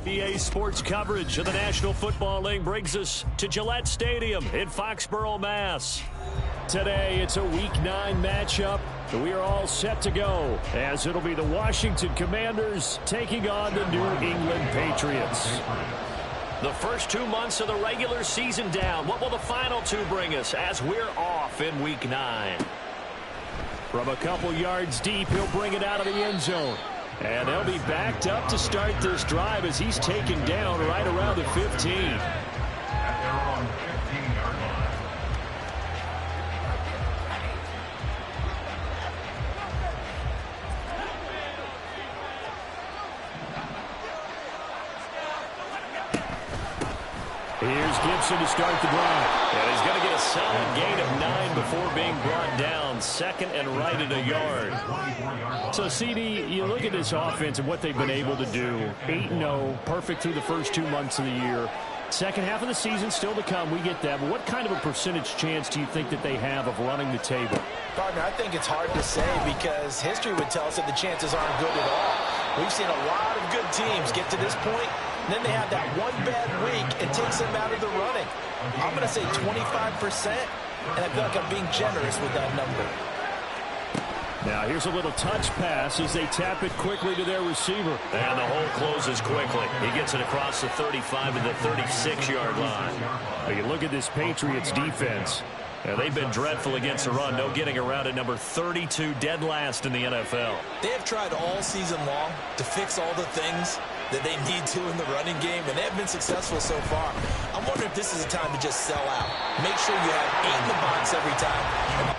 EA Sports coverage of the National Football League brings us to Gillette Stadium in Foxborough, Mass. Today, it's a Week 9 matchup. We are all set to go, as it'll be the Washington Commanders taking on the New England Patriots. The first 2 months of the regular season down. What will the final 2 bring us as we're off in Week 9? From a couple yards deep, he'll bring it out of the end zone. And they'll be backed up to start this drive as he's taken down right around the 15. Here's Gibson to start the drive. And he's going to get a solid gain of 9 before being brought down. Second and right at a yard. So, CD, you look at this offense and what they've been able to do. 8-0, perfect through the first 2 months of the year. Second half of the season still to come. We get that. But what kind of a percentage chance do you think that they have of running the table? Partner, I think it's hard to say because history would tell us that the chances aren't good at all. We've seen a lot of good teams get to this point, and then they have that one bad week and takes them out of the running. I'm going to say 25%, and I feel like I'm being generous with that number. Now here's a little touch pass as they tap it quickly to their receiver. And the hole closes quickly. He gets it across the 35 to the 36-yard line. Now you look at this Patriots defense. Now, they've been dreadful against the run. No getting around at number 32, dead last in the NFL. They have tried all season long to fix all the things that they need to in the running game, and they have been successful so far. I'm wondering if this is a time to just sell out. Make sure you have 8 in the box every time.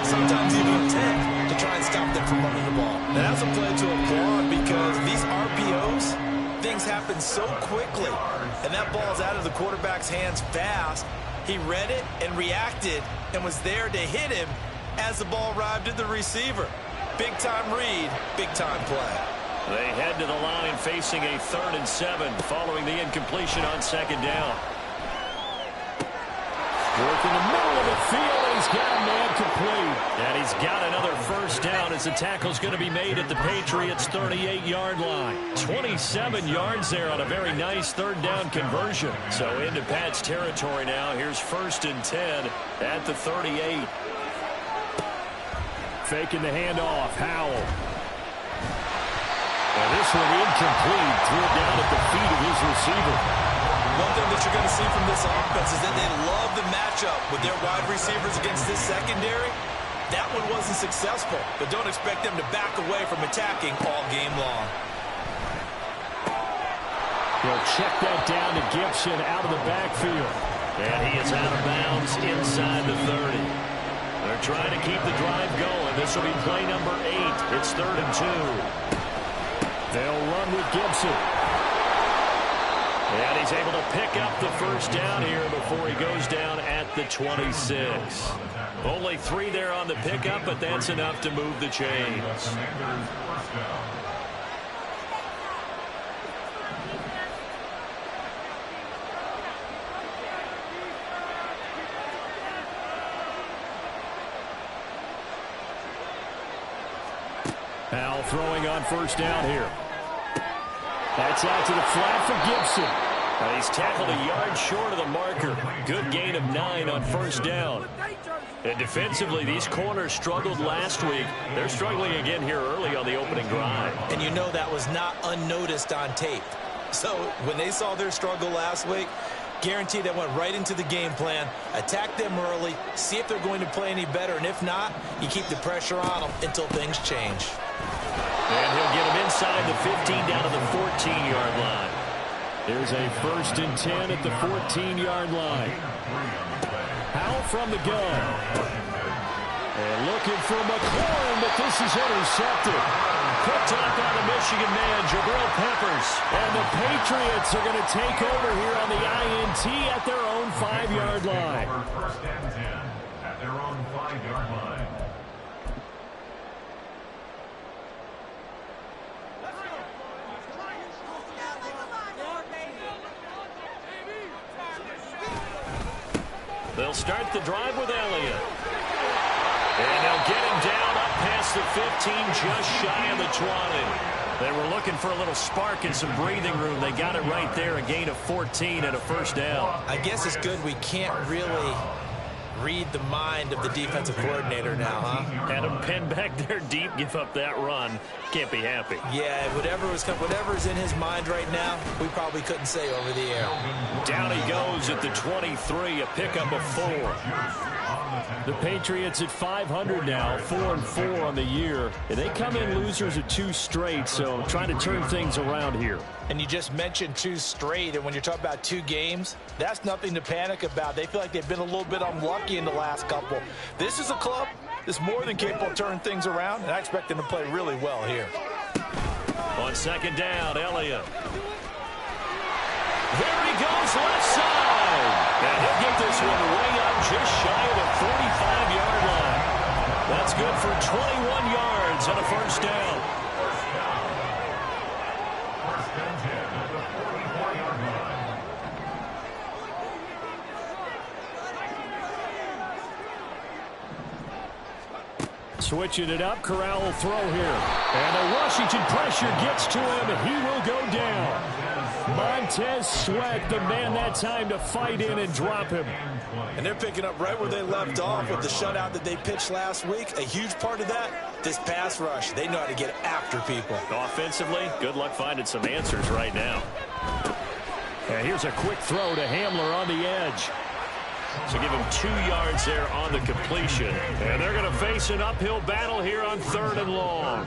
Sometimes even 10 to try and stop them from running the ball. And that's a play to applaud because these RPOs, things happen so quickly. And that ball's out of the quarterback's hands fast. He read it and reacted and was there to hit him as the ball arrived at the receiver. Big-time read, big-time play. They head to the line facing a 3rd and 7 following the incompletion on 2nd down. Work in the middle of the field, and he's got a man complete. And he's got another first down as the tackle's going to be made at the Patriots' 38-yard line. 27 yards there on a very nice 3rd down conversion. So into Pat's territory now. Here's 1st and 10 at the 38. Faking the handoff, Howell. And this one incomplete. Threw it down at the feet of his receiver. One thing that you're going to see from this offense is that they love the matchup with their wide receivers against this secondary. That one wasn't successful, but don't expect them to back away from attacking all game long. He'll check that down to Gibson out of the backfield. And he is out of bounds inside the 30. They're trying to keep the drive going. This will be play number 8. It's 3rd and 2. They'll run with Gibson. And he's able to pick up the first down here before he goes down at the 26. Only 3 there on the pickup, but that's enough to move the chains. Howell throwing on first down here. That's out to the flat for Gibson. He's tackled a yard short of the marker. Good gain of 9 on first down. And defensively, these corners struggled last week. They're struggling again here early on the opening drive. And you know that was not unnoticed on tape. So when they saw their struggle last week, guaranteed they went right into the game plan, attack them early, see if they're going to play any better, and if not, you keep the pressure on them until things change. And he'll get him inside the 15 down to the 14-yard line. There's a 1st and 10 at the 14-yard line. Howell from the gun. And looking for McLaurin, but this is intercepted. Picked up on the Michigan man, Jabril Peppers. And the Patriots are going to take over here on the INT at their own 5-yard line. First and 10 at their own 5-yard line. They'll start the drive with Elliott. And they'll get him down up past the 15, just shy of the 20. They were looking for a little spark and some breathing room. They got it right there, a gain of 14 and a first down. I guess it's good we can't really read the mind of the defensive coordinator now, huh? Had him pinned back there deep, give up that run. Can't be happy. Yeah, whatever's in his mind right now, we probably couldn't say over the air. Down he goes at the 23, a pickup of 4. The Patriots at 500 now, 4-4 on the year. And they come in losers of 2 straight, so trying to turn things around here. And you just mentioned 2 straight, and when you're talking about 2 games, that's nothing to panic about. They feel like they've been a little bit unlucky in the last couple. This is a club that's more than capable of turning things around, and I expect them to play really well here. On second down, Elliott. There he goes, left side. And he'll get this one way up just shy of the 45-yard line. That's good for 21 yards and a first down. Switching it up, Corral will throw here. And the Washington pressure gets to him, and he will go down. Montez Sweat, the man that time to fight in and drop him. And they're picking up right where they left off with the shutout that they pitched last week. A huge part of that, this pass rush. They know how to get after people. Offensively, good luck finding some answers right now. And here's a quick throw to Hamler on the edge. So give him 2 yards there on the completion. And they're going to face an uphill battle here on 3rd and long.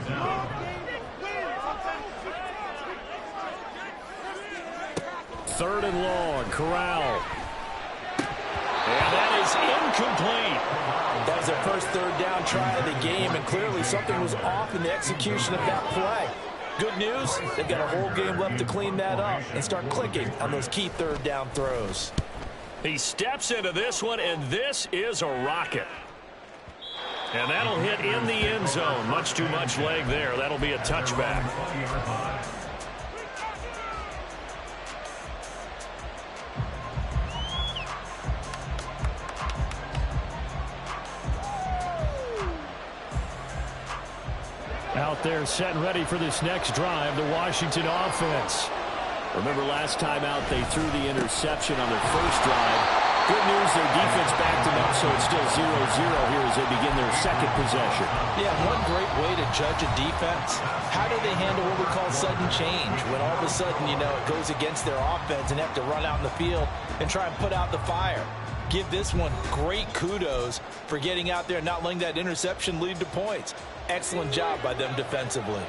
Third and long, Corral. And that is incomplete. That was their first 3rd down try of the game, and clearly something was off in the execution of that play. Good news, they've got a whole game left to clean that up and start clicking on those key 3rd down throws. He steps into this one, and this is a rocket. And that'll hit in the end zone. Much too much leg there. That'll be a touchback. Out there set and ready for this next drive, the Washington offense. Remember last time out they threw the interception on their first drive. Good news, their defense backed them up, so it's still 0-0 here as they begin their second possession. Yeah, one great way to judge a defense, how do they handle what we call sudden change? When all of a sudden, you know, it goes against their offense and they have to run out in the field and try and put out the fire. Give this one great kudos for getting out there and not letting that interception lead to points. Excellent job by them defensively.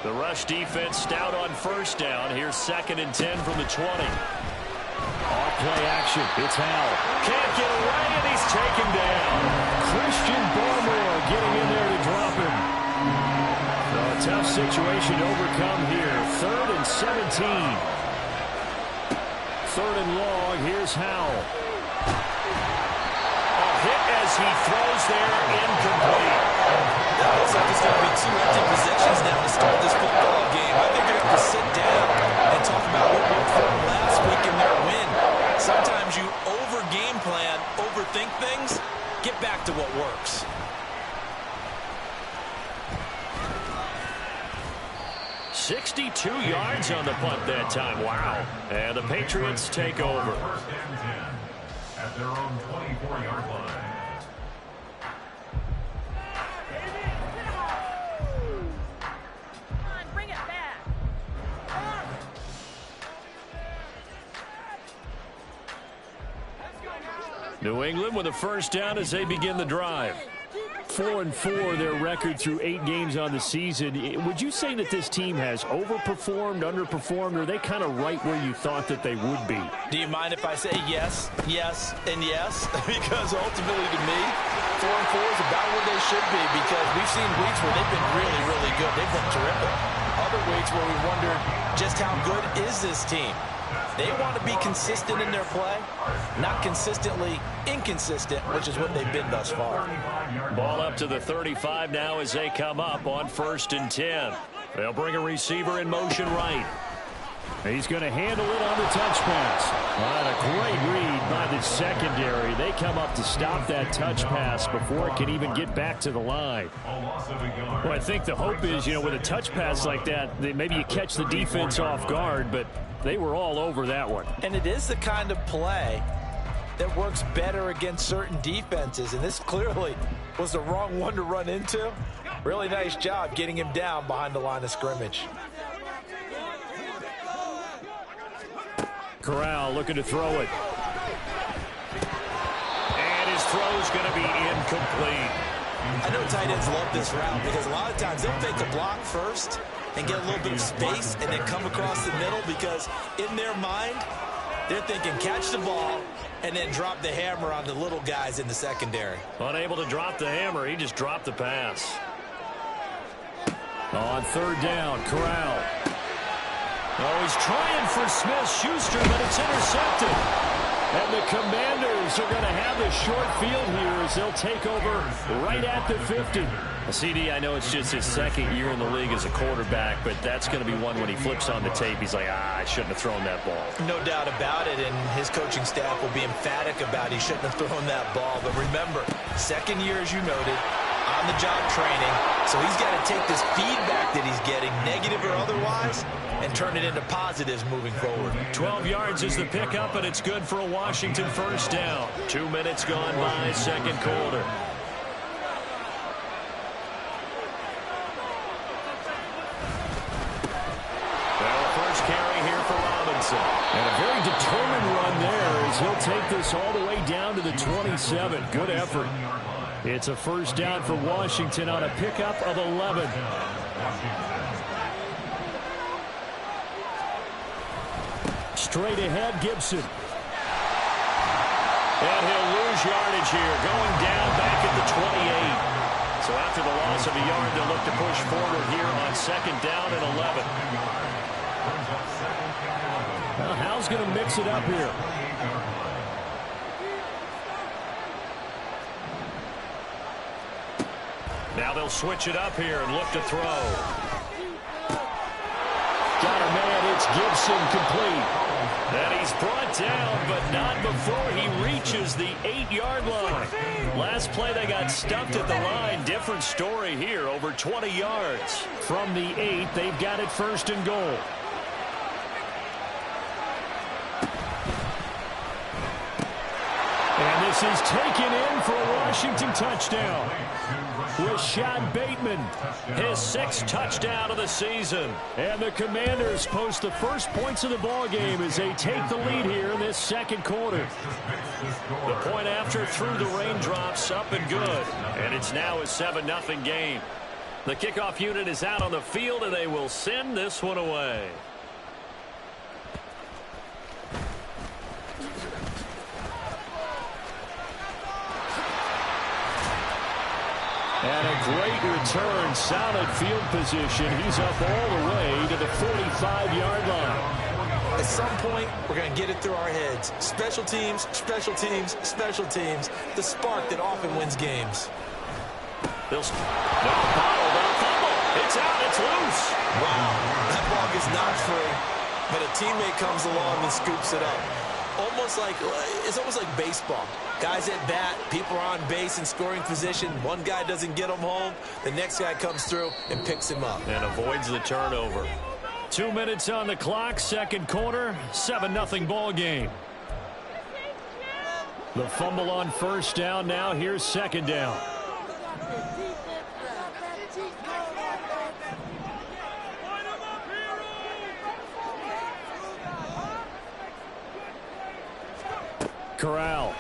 The rush defense stout on first down. Here's 2nd and 10 from the 20. Off play action. It's Howell. Can't get away, and he's taken down. Christian Barmore getting in there to drop him. So a tough situation to overcome here. 3rd and 17. 3rd and long. Here's Howell. A hit as he throws there, incomplete. It looks like it's going to be 2 empty possessions now to start this football game. I think they're going to have to sit down and talk about what worked for them last week in their win. Sometimes you over-game plan, overthink things. Get back to what works. .62 yards on the punt that time. Wow. And the Patriots take over. First and 10 at their own 24-yard line. New England with a first down as they begin the drive. 4-4, their record through 8 games on the season. Would you say that this team has overperformed, underperformed, or are they kind of right where you thought that they would be? Do you mind if I say yes, yes, and yes? Because ultimately to me, 4-4 is about where they should be, because we've seen weeks where they've been really, really good. They've been terrific. Other weeks where we wondered just how good is this team. They want to be consistent in their play, not consistently inconsistent, which is what they've been thus far. Ball up to the 35 now as they come up on 1st and 10. They'll bring a receiver in motion right. He's going to handle it on the touch pass. And a great read by the secondary. They come up to stop that touch pass before it can even get back to the line. Well, I think the hope is, with a touch pass like that, maybe you catch the defense off guard, but they were all over that one. And it is the kind of play that works better against certain defenses, and this clearly was the wrong one to run into. Really nice job getting him down behind the line of scrimmage. Corral looking to throw it. And his throw's going to be incomplete. I know tight ends love this route because a lot of times they'll fake a block first and get a little bit of space and then come across the middle, because in their mind, they're thinking catch the ball and then drop the hammer on the little guys in the secondary. Unable to drop the hammer, he just dropped the pass. On 3rd down, Corral. Oh, he's trying for Smith-Schuster, but it's intercepted. And the Commanders are going to have the short field here as they'll take over right at the 50. CD, I know it's just his 2nd year in the league as a quarterback, but that's going to be one when he flips on the tape, he's like, I shouldn't have thrown that ball. No doubt about it, and his coaching staff will be emphatic about he shouldn't have thrown that ball. But remember, 2nd year, as you noted, on-the-job training, so he's got to take this feedback that he's getting, negative or otherwise, and turn it into positives moving forward. 12 yards is the pickup, and it's good for a Washington 1st down. 2 minutes gone by, 2nd quarter. Well, first carry here for Robinson. And a very determined run there as he'll take this all the way down to the 27. Good effort. It's a 1st down for Washington on a pickup of 11. Straight ahead, Gibson. And he'll lose yardage here, going down back at the 28. So after the loss of a yard, they'll look to push forward here on 2nd down and 11. Well, Hal's going to mix it up here. Now they'll switch it up here and look to throw. Got a man, it's Gibson, complete. And he's brought down, but not before he reaches the 8-yard line. Last play they got stuffed at the line. Different story here, over 20 yards. From the 8, they've got it 1st and goal. And this is taken in for a Washington touchdown. Rashad Bateman, his 6th touchdown of the season. And the Commanders post the first points of the ball game as they take the lead here in this 2nd quarter. The point after through the raindrops, up and good. And it's now a 7-0 game. The kickoff unit is out on the field, and they will send this one away. And a great return, solid field position. He's up all the way to the 45-yard line. At some point, we're going to get it through our heads. Special teams, special teams, special teams. The spark that often wins games. It's out, it's loose. Wow, that ball gets knocked free, but a teammate comes along and scoops it up. It's almost like baseball. Guys at bat, people are on base in scoring position. One guy doesn't get him home. The next guy comes through and picks him up. And avoids the turnover. 2 minutes on the clock, 2nd quarter, 7-0 ball game. The fumble on 1st down now. Here's 2nd down. Corral.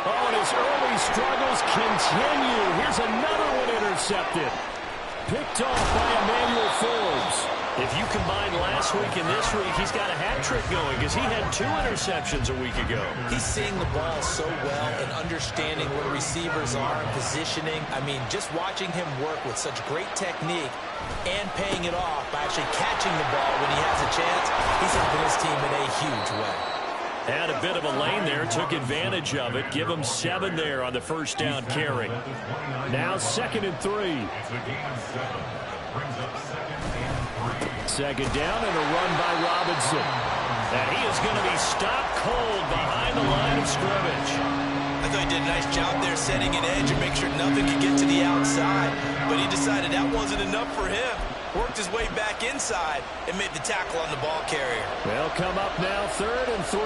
Oh, and his early struggles continue. Here's another one intercepted. Picked off by Emmanuel Forbes. If you combine last week and this week, he's got a hat trick going because he had 2 interceptions a week ago. He's seeing the ball so well and understanding where receivers are and positioning. I mean, just watching him work with such great technique and paying it off by actually catching the ball when he has a chance, he's helping his team in a huge way. Had a bit of a lane there, took advantage of it. Give him 7 there on the first down carry. Now 2nd and 3. It's a gain of 7. Brings up 2nd and 3. Second down and a run by Robinson. And he is going to be stopped cold behind the line of scrimmage. I thought he did a nice job there setting an edge and make sure nothing could get to the outside. But he decided that wasn't enough for him. Worked his way back inside and made the tackle on the ball carrier. They'll come up now 3rd and 3.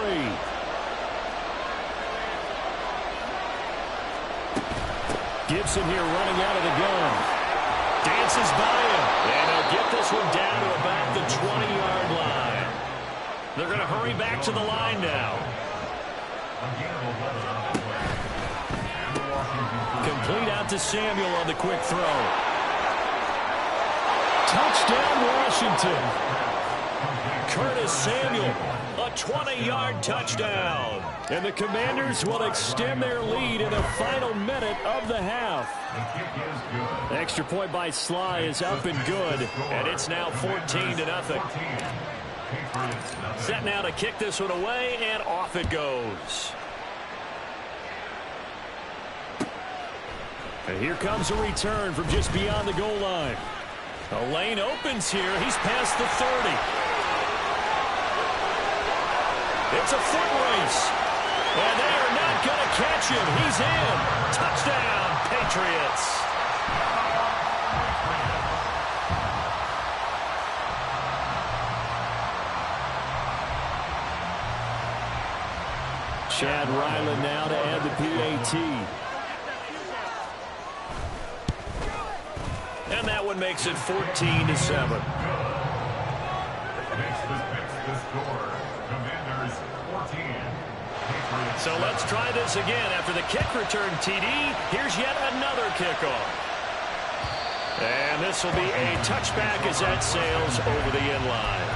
Gibson here running out of the gun. Dances by him. And he'll get this one down to about the 20-yard line. They're going to hurry back to the line now. Complete out to Samuel on the quick throw. Touchdown, Washington. Curtis Samuel, a 20-yard touchdown. And the Commanders will extend their lead in the final minute of the half. Extra point by Sly is up and good, and it's now 14-0. Set now to kick this one away, and off it goes. And here comes a return from just beyond the goal line. The lane opens here. He's past the 30. It's a foot race. And they are not going to catch him. He's in. Touchdown, Patriots. Chad Ryland now to add the PAT. And that one makes it 14-7. Makes the score. Commanders 14. So let's try this again. After the kick return, TD, here's yet another kickoff. And this will be a touchback as that sails over the end line.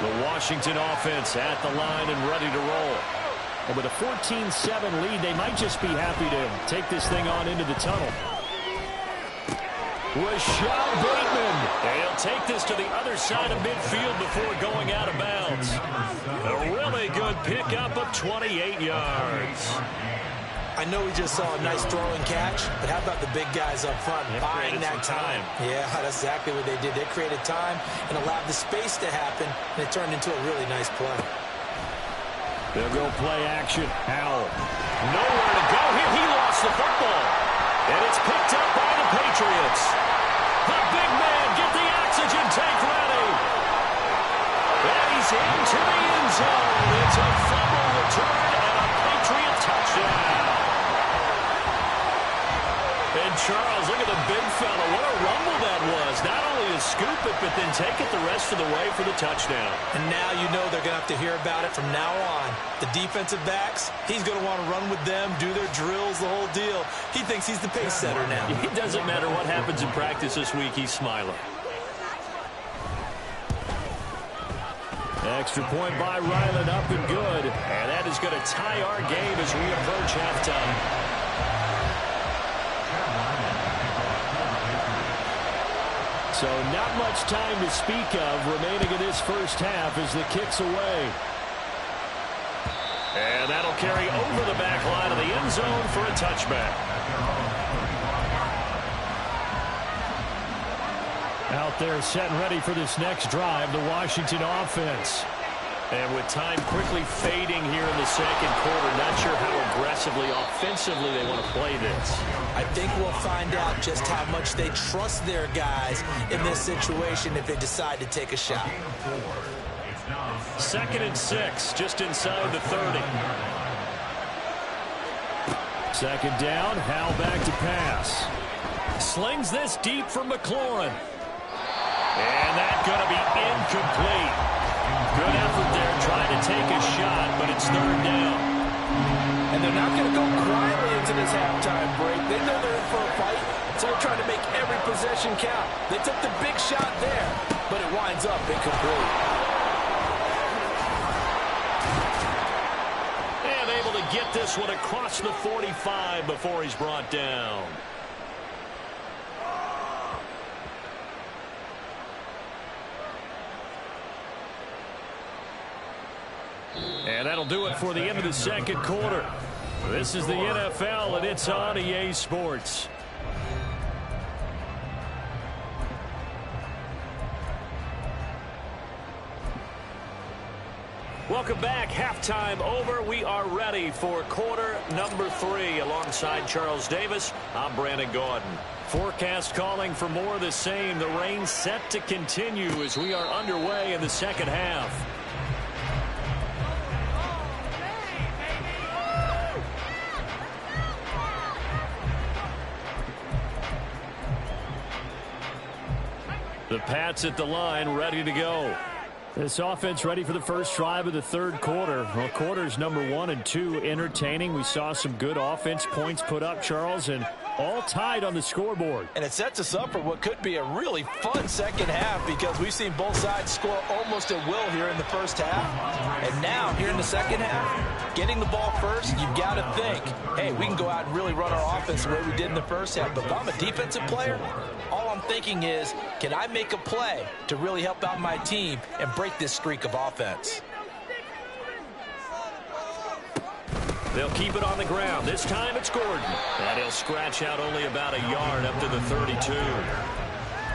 The Washington offense at the line and ready to roll. And with a 14-7 lead, they might just be happy to take this thing on into the tunnel. Rashad Bateman. And he'll take this to the other side of midfield before going out of bounds. A really good pickup of 28 yards. I know we just saw a nice throwing catch, but how about the big guys up front buying that time? Yeah, that's exactly what they did. They created time and allowed the space to happen, and it turned into a really nice play. They'll go play action. Howell. Nowhere to go here. He lost the football. And it's picked up by the Patriots. The big man, get the oxygen tank ready. And he's into the end zone. It's a fumble return and a Patriot touchdown. And Charles, look at the big fella. What a rumble that was. Not only to scoop it, but then take it the rest of the way for the touchdown. And now you know they're going to have to hear about it from now on. The defensive backs, he's going to want to run with them, do their drills, the whole deal. He thinks he's the pace setter now. It doesn't matter what happens in practice this week, he's smiling. Extra point by Ryland, up and good. And that is going to tie our game as we approach halftime. So not much time to speak of remaining in this first half as the kick's away. And that'll carry over the back line of the end zone for a touchback. Out there set and ready for this next drive, the Washington offense. And with time quickly fading here in the second quarter, not sure how aggressively, offensively they want to play this. I think we'll find out just how much they trust their guys in this situation if they decide to take a shot. 2nd and 6, just inside the 30. Second down, Howell back to pass. Slings this deep for McLaurin. And that's going to be incomplete. Good effort there trying to take a shot, but it's third down. And they're not going to go quietly into this halftime break. They know they're in for a fight, so they're trying to make every possession count. They took the big shot there, but it winds up incomplete. And able to get this one across the 45 before he's brought down. And that'll do it for the end of the second quarter. This is the NFL, and it's on EA Sports. Welcome back. Halftime over. We are ready for quarter number 3. Alongside Charles Davis, I'm Brandon Gaudin. Forecast calling for more of the same. The rain set to continue as we are underway in the second half. The Pats at the line, ready to go. This offense ready for the first drive of the third quarter. Well, quarters number 1 and 2 entertaining. We saw some good offense points put up, Charles, and all tied on the scoreboard. And it sets us up for what could be a really fun second half because we've seen both sides score almost at will here in the first half. And now, here in the second half, getting the ball first, you've got to think, hey, we can go out and really run our offense the way we did in the first half. But if I'm a defensive player, all I'm thinking is, can I make a play to really help out my team and break this streak of offense? They'll keep it on the ground. This time it's Gordon. And he'll scratch out only about a yard up to the 32.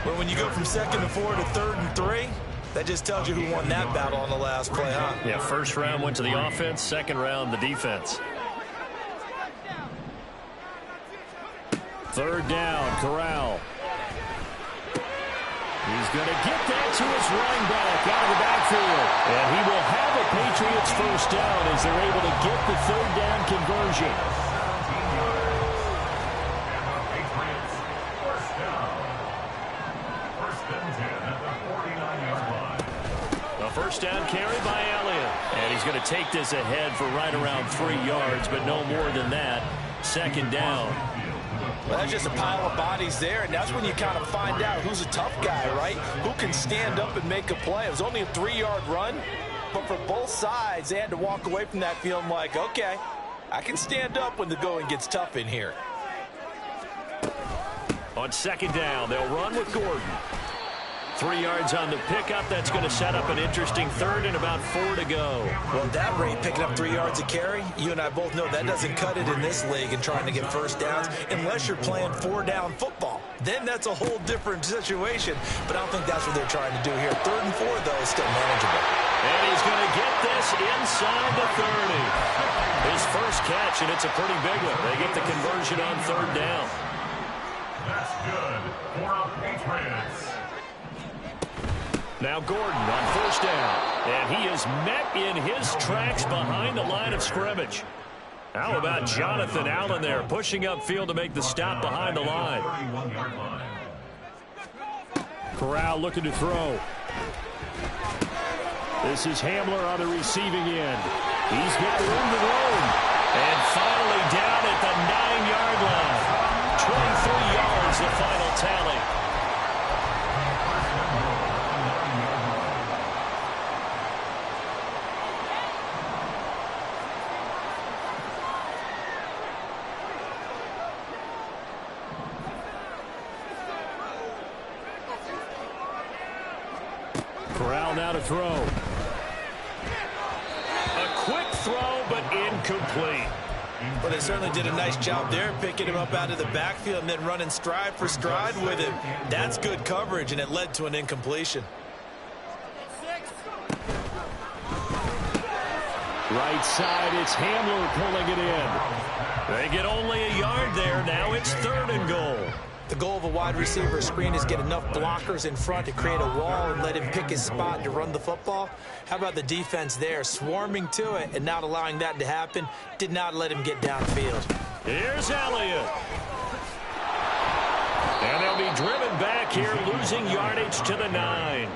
Well, when you go from 2nd to 4 to 3rd and 3, that just tells you who won that battle on the last play, huh? Yeah, first round went to the offense, second round the defense. Third down, Corral. He's going to get that to his running back out of the backfield. And he will have a Patriots first down as they're able to get the third down conversion. A first down carry by Elliott. And he's going to take this ahead for right around 3 yards, but no more than that. Second down. Well, that's just a pile of bodies there, and that's when you kind of find out who's a tough guy, right? Who can stand up and make a play. It was only a 3-yard run, but for both sides, they had to walk away from that feeling like, okay, I can stand up when the going gets tough in here. On second down, they'll run with Gordon. 3 yards on the pickup. That's going to set up an interesting third and about 4 to go. Well, at that rate, picking up 3 yards a carry, you and I both know that doesn't cut it in this league and trying to get first downs unless you're playing 4-down football. Then that's a whole different situation, but I don't think that's what they're trying to do here. 3rd and 4, though, is still manageable. And he's going to get this inside the 30. His first catch, and it's a pretty big one. They get the conversion on 3rd down. That's good for the Patriots. Now Gordon on first down. And he is met in his tracks behind the line of scrimmage. How about Jonathan Allen there pushing upfield to make the stop behind the line. Corral looking to throw. This is Hamler on the receiving end. He's got room to roam. And finally down at the 9-yard line. 23 yards the final tally. Corral now to throw. A quick throw, but incomplete. Well, they certainly did a nice job there, picking him up out of the backfield and then running stride for stride with him. That's good coverage, and it led to an incompletion. Right side, it's Hamler pulling it in. They get only a yard there. Now it's 3rd and goal. The goal of a wide receiver screen is get enough blockers in front to create a wall and let him pick his spot to run the football. How about the defense there, swarming to it and not allowing that to happen? Did not let him get downfield. Here's Elliott. And they'll be driven back here, losing yardage to the 9.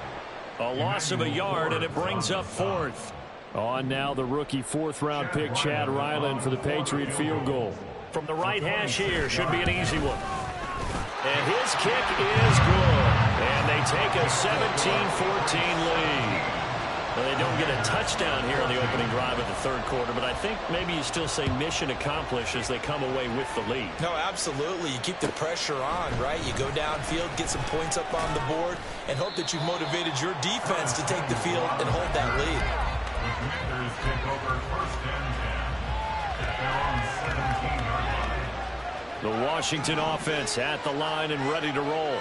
A loss of a yard, and it brings up 4th. On now the rookie 4th-round pick, Chad Ryland, for the Patriot field goal. From the right hash here, should be an easy one. And his kick is good. And they take a 17-14 lead. Well, they don't get a touchdown here in the opening drive of the 3rd quarter, but I think maybe you still say mission accomplished as they come away with the lead. No, absolutely. You keep the pressure on, right? You go downfield, get some points up on the board, and hope that you've motivated your defense to take the field and hold that lead. The Commanders take over 1st and 10 at their own 17-yard line. The Washington offense at the line and ready to roll.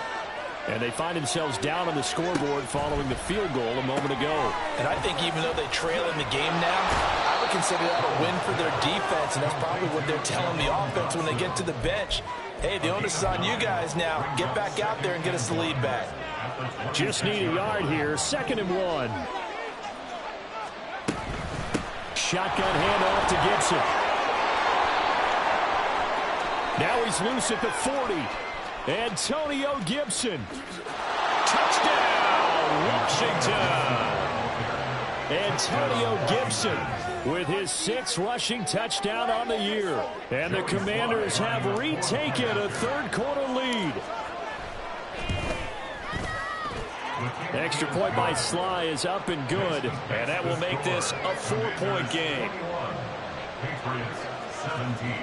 And they find themselves down on the scoreboard following the field goal a moment ago. And I think even though they trail in the game now, I would consider that a win for their defense, and that's probably what they're telling the offense when they get to the bench. Hey, the onus is on you guys now. Get back out there and get us the lead back. Just need a yard here. 2nd and 1. Shotgun handoff to Gibson. Now he's loose at the 40. Antonio Gibson. Touchdown, Washington. Antonio Gibson with his 6th rushing touchdown on the year. And the Commanders have retaken a 3rd quarter lead. Extra point by Sly is up and good. And that will make this a 4-point game. Patriots 17.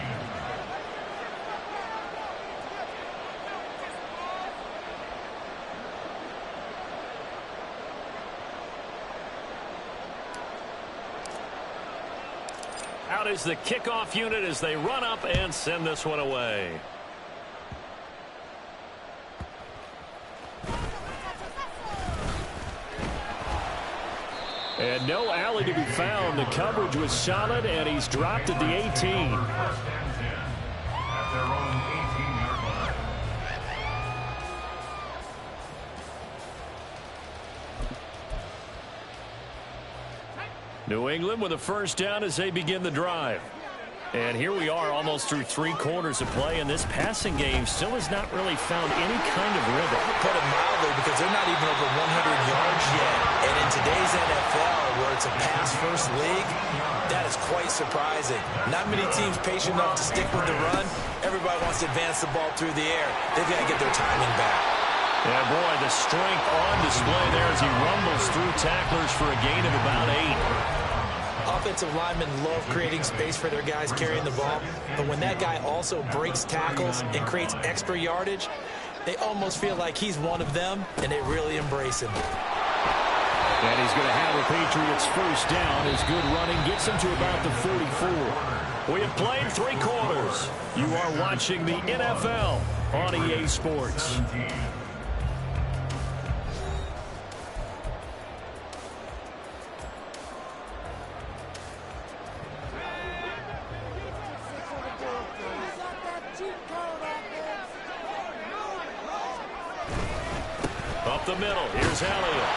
Out is the kickoff unit as they run up and send this one away. And no alley to be found. The coverage was solid, and he's dropped at the 18. 1st and 10 at their own 18-yard line. New England with a 1st down as they begin the drive. And here we are almost through 3 quarters of play, and this passing game still has not really found any kind of rhythm. Put it mildly, because they're not even over 100 yards yet. And in today's NFL, where it's a pass-first league, that is quite surprising. Not many teams patient enough to stick with the run. Everybody wants to advance the ball through the air. They've got to get their timing back. Yeah, boy, the strength on display there as he rumbles through tacklers for a gain of about 8. Offensive linemen love creating space for their guys carrying the ball, but when that guy also breaks tackles and creates extra yardage, they almost feel like he's one of them, and they really embrace him. And he's going to have the Patriots 1st down. His good running gets him to about the 44. We have played 3 quarters. You are watching the NFL on EA Sports. Up the middle, here's Elliott.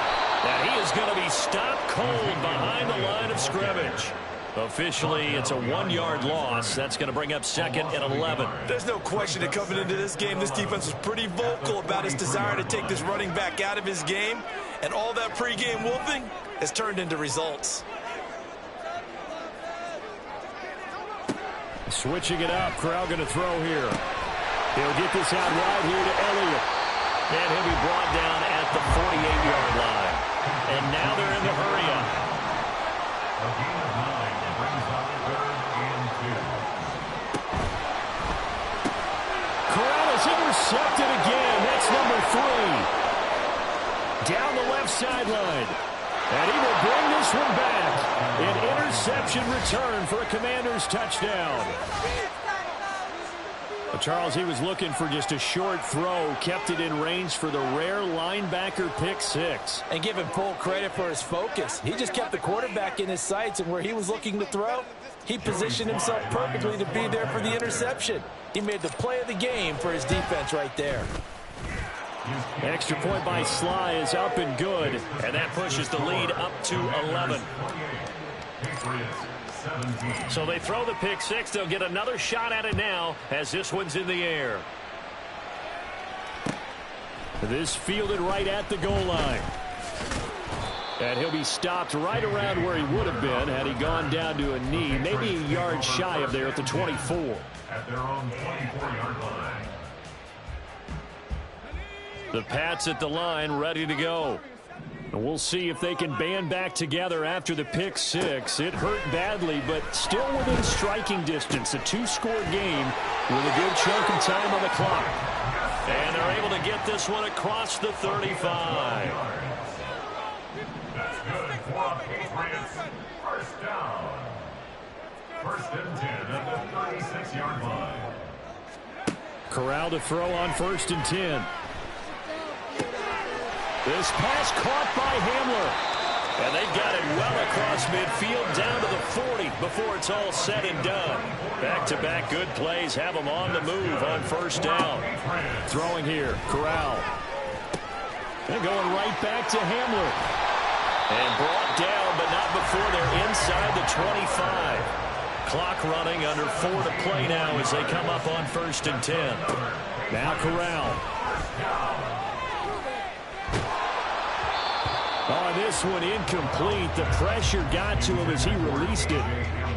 And he is going to be stopped cold behind the line of scrimmage. Officially, it's a 1-yard loss. That's going to bring up 2nd and 11. There's no question that coming into this game, this defense was pretty vocal about his desire to take this running back out of his game. And all that pregame wolfing has turned into results. Switching it up, Corral going to throw here. He'll get this out wide here to Elliott. And he'll be brought down at the 48-yard line. And now they're in the hurry-up. A gain of 9 brings up 3rd and 2. Corral is intercepted again. That's number 3. Down the left sideline. And he will bring this one back. An interception return for a Commanders touchdown. Charles, he was looking for just a short throw, kept it in range for the rare linebacker pick 6. And give him full credit for his focus. He just kept the quarterback in his sights, and where he was looking to throw, he positioned himself perfectly to be there for the interception. He made the play of the game for his defense right there. Extra point by Sly is up and good, and that pushes the lead up to 11. So they throw the pick 6. They'll get another shot at it now as this one's in the air. This fielded right at the goal line. And he'll be stopped right around where he would have been had he gone down to a knee, maybe a yard shy of there at the 24. At their own 24-yard line. The Pats at the line, ready to go. And we'll see if they can band back together after the pick six. It hurt badly, but still within striking distance. A two-score game with a good chunk of time on the clock. And they're able to get this one across the 35. That's good for Patriots. First down. First and 10 at the 36-yard line. Corral to throw on first and 10. This pass caught by Hamler. And they got it well across midfield down to the 40 before it's all said and done. Back-to-back good plays have them on the move on first down. Throwing here, Corral. And going right back to Hamler. And brought down, but not before they're inside the 25. Clock running, under 4 to play now as they come up on first and 10. Now Corral. Oh, this one incomplete. The pressure got to him as he released it.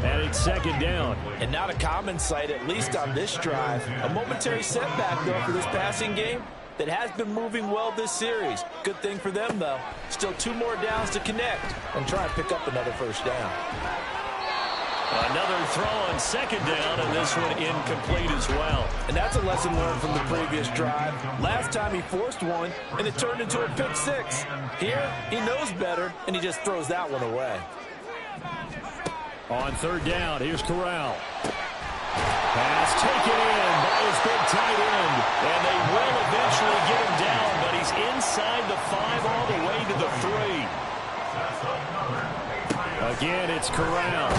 And it's second down. And not a common sight, at least on this drive. A momentary setback, though, for this passing game that has been moving well this series. Good thing for them, though. Still 2 more downs to connect and try and pick up another first down. Another throw on second down, and this one incomplete as well. And that's a lesson learned from the previous drive. Last time he forced one, and it turned into a pick six. Here, he knows better, and he just throws that one away. On third down, here's Corral. Pass taken in by his big tight end. And they will eventually get him down, but he's inside the 5 all the way to the 3. Again, it's Corral.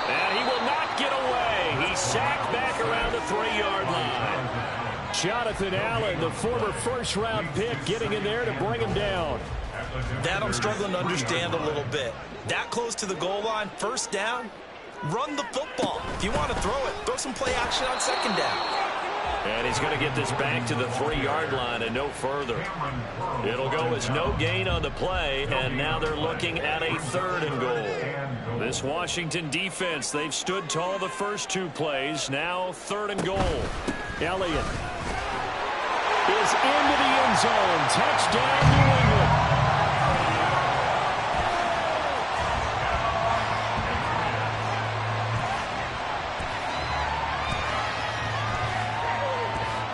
And he will not get away. He's sacked back around the 3-yard line. Jonathan Allen, the former first-round pick, getting in there to bring him down. That I'm struggling to understand a little bit. That close to the goal line, first down, run the football. If you want to throw it, throw some play action on second down. And he's going to get this back to the 3-yard line and no further. It'll go as no gain on the play, and now they're looking at a 3rd and goal. This Washington defense, they've stood tall the first 2 plays. Now 3rd and goal. Elliott is into the end zone. Touchdown, New England.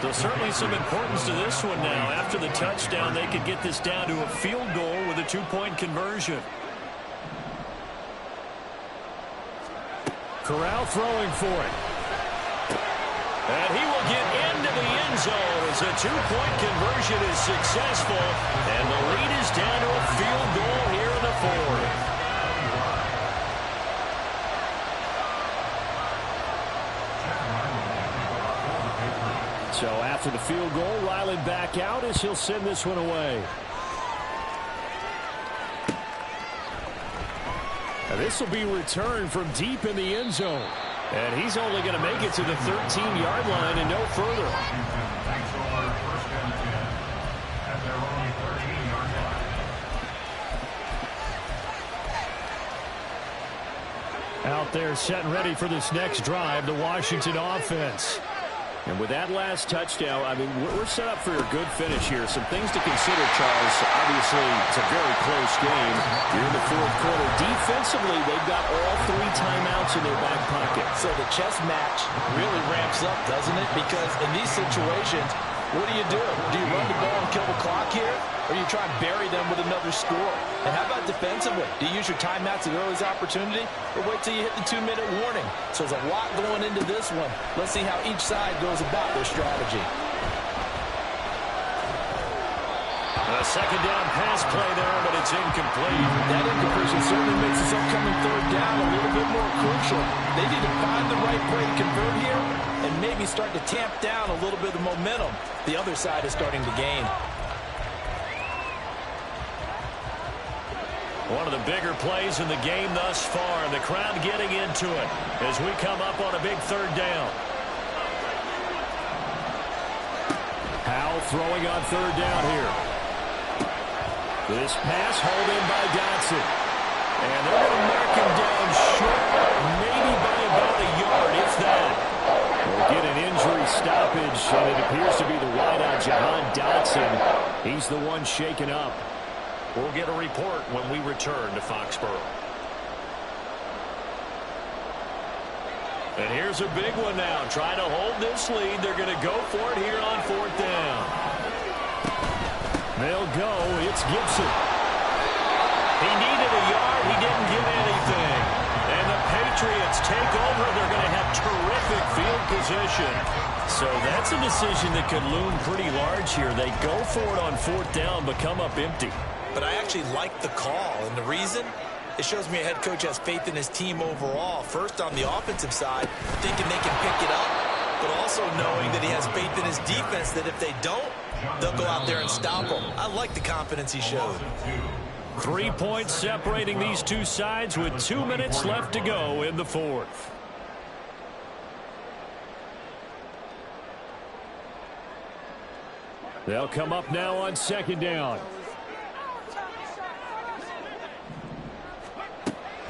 So certainly some importance to this one now. After the touchdown, they could get this down to a field goal with a 2-point conversion. Corral throwing for it. And he will get into the end zone as a 2-point conversion is successful. And the lead is down to a field goal here in the 4th. So after the field goal, Ryland back out as he'll send this one away. Now this will be returned from deep in the end zone. And he's only going to make it to the 13-yard line and no further. Out there set and ready for this next drive, the Washington offense. And with that last touchdown, I mean, we're set up for a good finish here. Some things to consider, Charles. Obviously, it's a very close game. You're in the 4th quarter. Defensively, they've got all 3 timeouts in their back pocket. So the chess match really ramps up, doesn't it? Because in these situations, what do? Do you run the ball and kill the clock here? Or do you try and bury them with another score? And how about defensively? Do you use your timeouts at earliest opportunity? Or wait till you hit the 2-minute warning? So there's a lot going into this one. Let's see how each side goes about their strategy. A second down pass play there, but it's incomplete. That incompletion certainly makes this upcoming 3rd down a little bit more crucial. They need to find the right play to convert here and maybe start to tamp down a little bit of momentum the other side is starting to gain. One of the bigger plays in the game thus far, and the crowd getting into it as we come up on a big 3rd down. Powell throwing on third down here. This pass hauled in by Dotson. And they're going to mark him down short, maybe by about a yard, if that. We'll get an injury stoppage, and it appears to be the wideout, Jahan Dotson. He's the one shaken up. We'll get a report when we return to Foxborough. And here's a big one now. Trying to hold this lead. They're going to go for it here on fourth down. They'll go. It's Gibson. He needed a yard. He didn't get anything. And the Patriots take over. They're going to have terrific field position. So that's a decision that could loom pretty large here. They go for it on fourth down, but come up empty. But I actually like the call, and the reason? It shows me a head coach has faith in his team overall. First, on the offensive side, thinking they can pick it up, but also knowing that he has faith in his defense that if they don't, they'll go out there and stop them. I like the confidence he showed. 3 points separating these two sides with 2 minutes left to go in the fourth. They'll come up now on second down.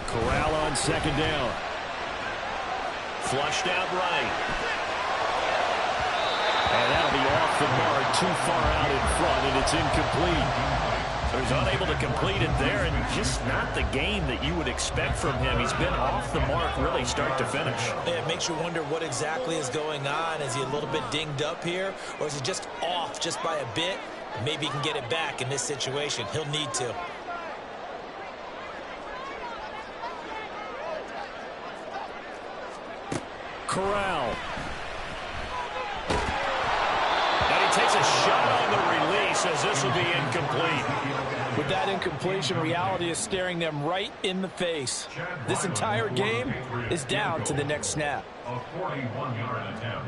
Corral on second down. Flushed out right. And that'll be off the mark, too far out in front, and it's incomplete. So he's unable to complete it there, and just not the game that you would expect from him. He's been off the mark really start to finish. It makes you wonder what exactly is going on. Is he a little bit dinged up here, or is he just off just by a bit? Maybe he can get it back in this situation. He'll need to. Corral. And he takes a shot on the release as this will be incomplete. With that incompletion, reality is staring them right in the face. This entire game is down to the next snap. A 41-yard attempt.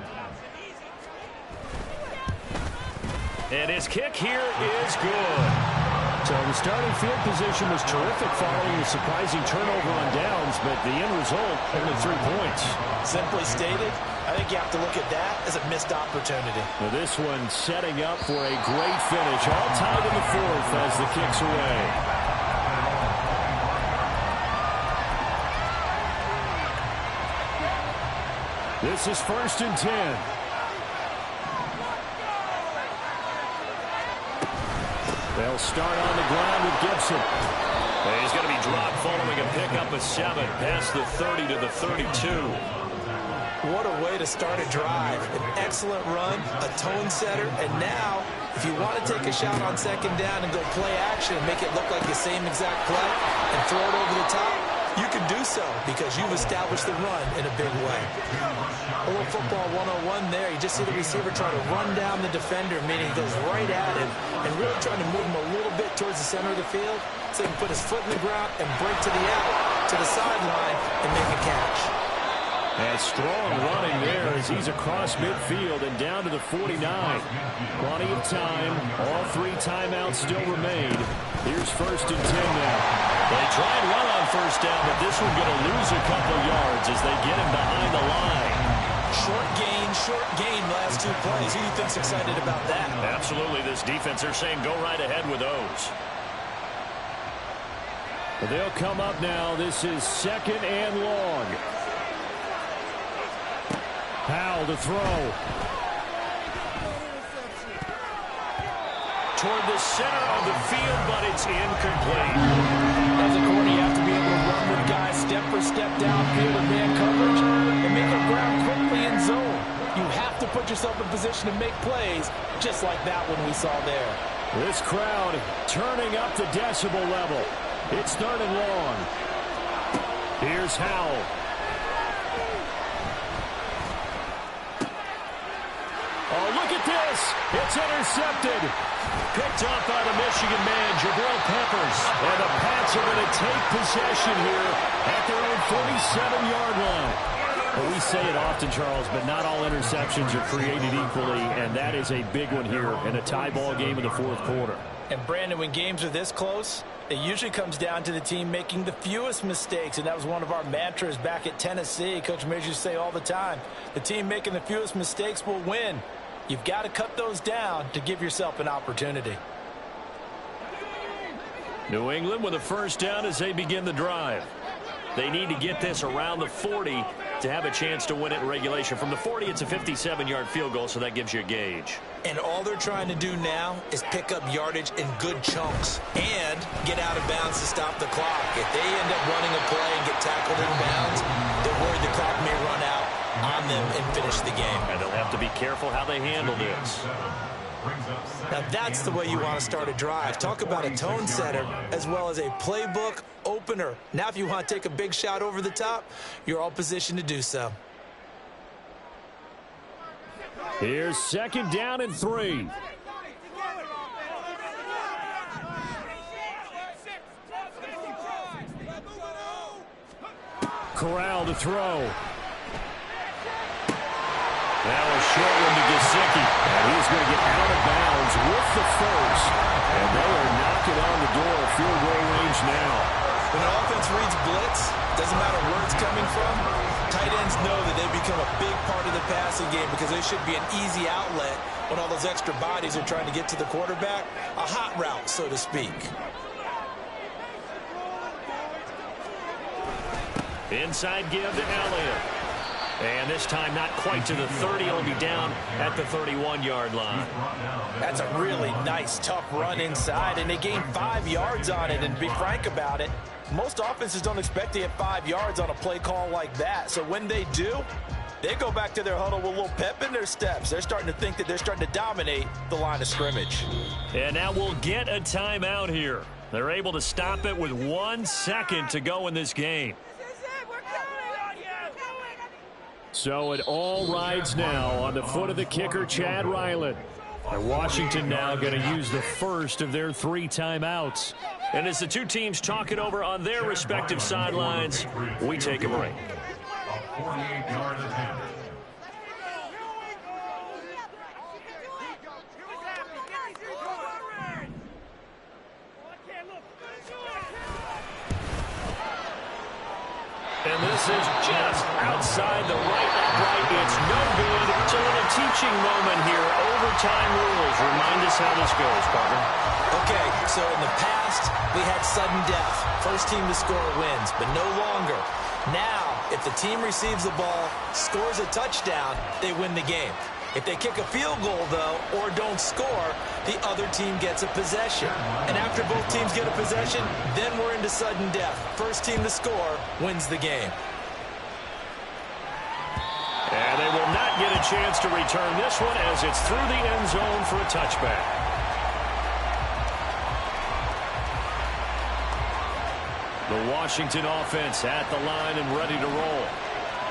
And his kick here is good. So the starting field position was terrific following the surprising turnover on downs, but the end result, only 3 points. Simply stated, I think you have to look at that as a missed opportunity. Well, this one setting up for a great finish, all tied in the fourth as the kick's away. This is 1st and 10. They'll start on the ground with Gibson. And he's going to be dropped following a pickup of 7 past the 30 to the 32. What a way to start a drive. An excellent run, a tone setter, and now, if you want to take a shot on second down and go play action and make it look like the same exact play and throw it over the top, you can do so because you've established the run in a big way. A little football 101 there. You just see the receiver try to run down the defender, meaning he goes right at him and really trying to move him a little bit towards the center of the field so he can put his foot in the ground and break to the out, to the sideline, and make a catch. And strong running there as he's across midfield and down to the 49. Plenty of time. All 3 timeouts still remain. Here's 1st and 10 now. They try and run on first down, but this one going to lose a couple yards as they get him behind the line. Short gain last 2 plays. Who do you think's excited about that? Absolutely. This defense, they're saying go right ahead with those. But they'll come up now. This is 2nd and long. Powell to throw. Toward the center of the field, but it's incomplete. As a corner, you have to be able to run with guys step for step downfield with man coverage and make up ground quickly in zone. You have to put yourself in position to make plays, just like that one we saw there. This crowd turning up the decibel level. It's 3rd and long. Here's Howell. Oh, look at this. It's intercepted. Picked up by the Michigan man, Jabril Peppers. And the Pats are going to take possession here at their own 47-yard line. Well, we say it often, Charles, but not all interceptions are created equally, and that is a big one here in a tie ball game in the 4th quarter. And, Brandon, when games are this close, it usually comes down to the team making the fewest mistakes, and that was one of our mantras back at Tennessee. Coach Majors say all the time, the team making the fewest mistakes will win. You've got to cut those down to give yourself an opportunity. New England with a first down as they begin the drive. They need to get this around the 40 to have a chance to win it in regulation. From the 40, it's a 57-yard field goal, so that gives you a gauge. And all they're trying to do now is pick up yardage in good chunks and get out of bounds to stop the clock. If they end up running a play and get tackled in bounds, they're worried the clock may run out on them and finish the game. And they'll have to be careful how they handle this. Now that's the way you want to start a drive. Talk about a tone setter as well as a playbook opener. Now if you want to take a big shot over the top, you're all positioned to do so. Here's second down and 3. Corral to throw. That was short one to Gesicki. And he's going to get out of bounds with the first. And they are knocking on the door of field goal range now. When an offense reads blitz, doesn't matter where it's coming from, tight ends know that they become a big part of the passing game because they should be an easy outlet when all those extra bodies are trying to get to the quarterback. A hot route, so to speak. Inside give to Elliott. And this time not quite to the 30. He'll be down at the 31-yard line. That's a really nice, tough run inside, and they gained 5 yards on it. And to be frank about it, most offenses don't expect to get 5 yards on a play call like that. So when they do, they go back to their huddle with a little pep in their steps. They're starting to think that they're starting to dominate the line of scrimmage. And now we'll get a timeout here. They're able to stop it with 1 second to go in this game. So it all rides now on the foot of the kicker, Chad Ryland. And Washington now going to use the first of their 3 timeouts. And as the two teams talk it over on their respective sidelines, we take a break. A 48-yard attempt. And this is just outside the right upright. It's no good. It's a little teaching moment here. Overtime rules. Remind us how this goes, partner. Okay, so in the past, we had sudden death. First team to score wins, but no longer. Now, if the team receives the ball, scores a touchdown, they win the game. If they kick a field goal, though, or don't score, the other team gets a possession. And after both teams get a possession, then we're into sudden death. First team to score wins the game. And they will not get a chance to return this one as it's through the end zone for a touchback. The Washington offense at the line and ready to roll.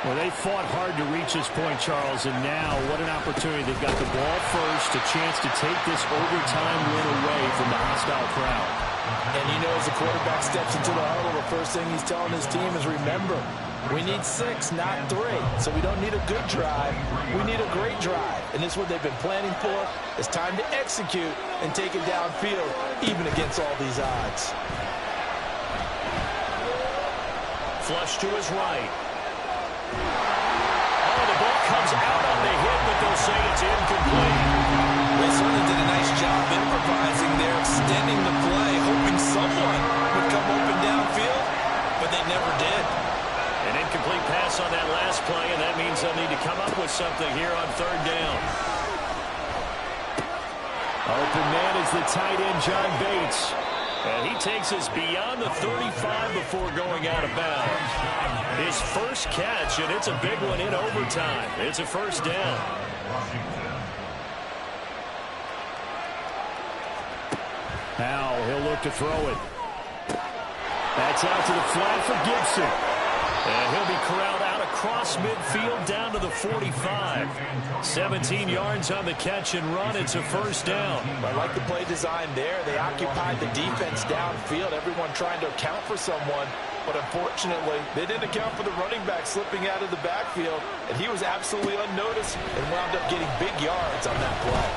Well, they fought hard to reach this point, Charles, and now what an opportunity. They've got the ball first, a chance to take this overtime win away from the hostile crowd. And you know, as the quarterback steps into the huddle, the first thing he's telling his team is, remember, we need 6, not 3. So we don't need a good drive. We need a great drive. And this is what they've been planning for. It's time to execute and take it downfield, even against all these odds. Flush to his right. Oh, the ball comes out on the hit, but they'll say it's incomplete. They certainly did a nice job improvising there, extending the play, hoping someone would come open downfield, but they never did. An incomplete pass on that last play, and that means they'll need to come up with something here on 3rd down. Open man is the tight end, John Bates. And he takes us beyond the 35 before going out of bounds. His first catch, and it's a big one in overtime. It's a first down. Now he'll look to throw it. That's out to the flat for Gibson. And he'll be corralled out across midfield down to the 45. 17 yards on the catch and run. It's a first down. I like the play design there. They occupied the defense downfield, everyone trying to account for someone. But unfortunately, they didn't account for the running back slipping out of the backfield. And he was absolutely unnoticed and wound up getting big yards on that play.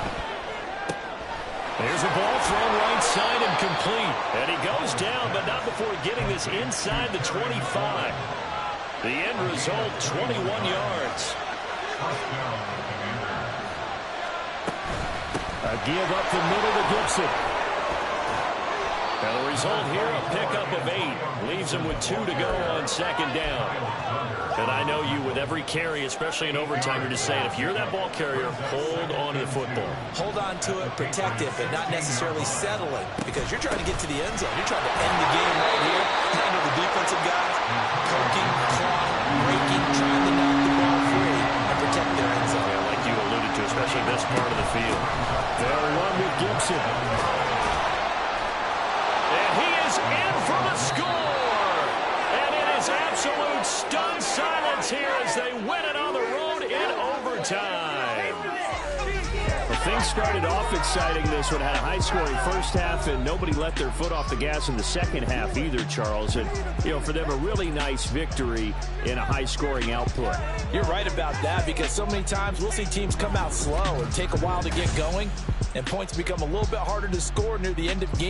There's a ball thrown right side and complete. And he goes down, but not before getting this inside the 25. The end result, 21 yards. A give up the middle to Gibson. Now the result here, a pickup of 8. Leaves him with 2 to go on second down. And I know you, with every carry, especially in overtime, you're just saying, if you're that ball carrier, hold on to the football. Hold on to it, protect it, but not necessarily settle it, because you're trying to get to the end zone. You're trying to end the game right here. I know the defensive guys poking, clawing, breaking, trying to knock the ball free and protect their end zone. Yeah, like you alluded to, especially this part of the field. They'll run with Gibson. And he is in for the score. And it is absolute stunned silence here as they win it on the road in overtime. Well, things started off exciting this one. Had a high-scoring first half, and nobody let their foot off the gas in the second half either, Charles. And, you know, for them, a really nice victory in a high-scoring output. You're right about that, because so many times we'll see teams come out slow and take a while to get going, and points become a little bit harder to score near the end of the game.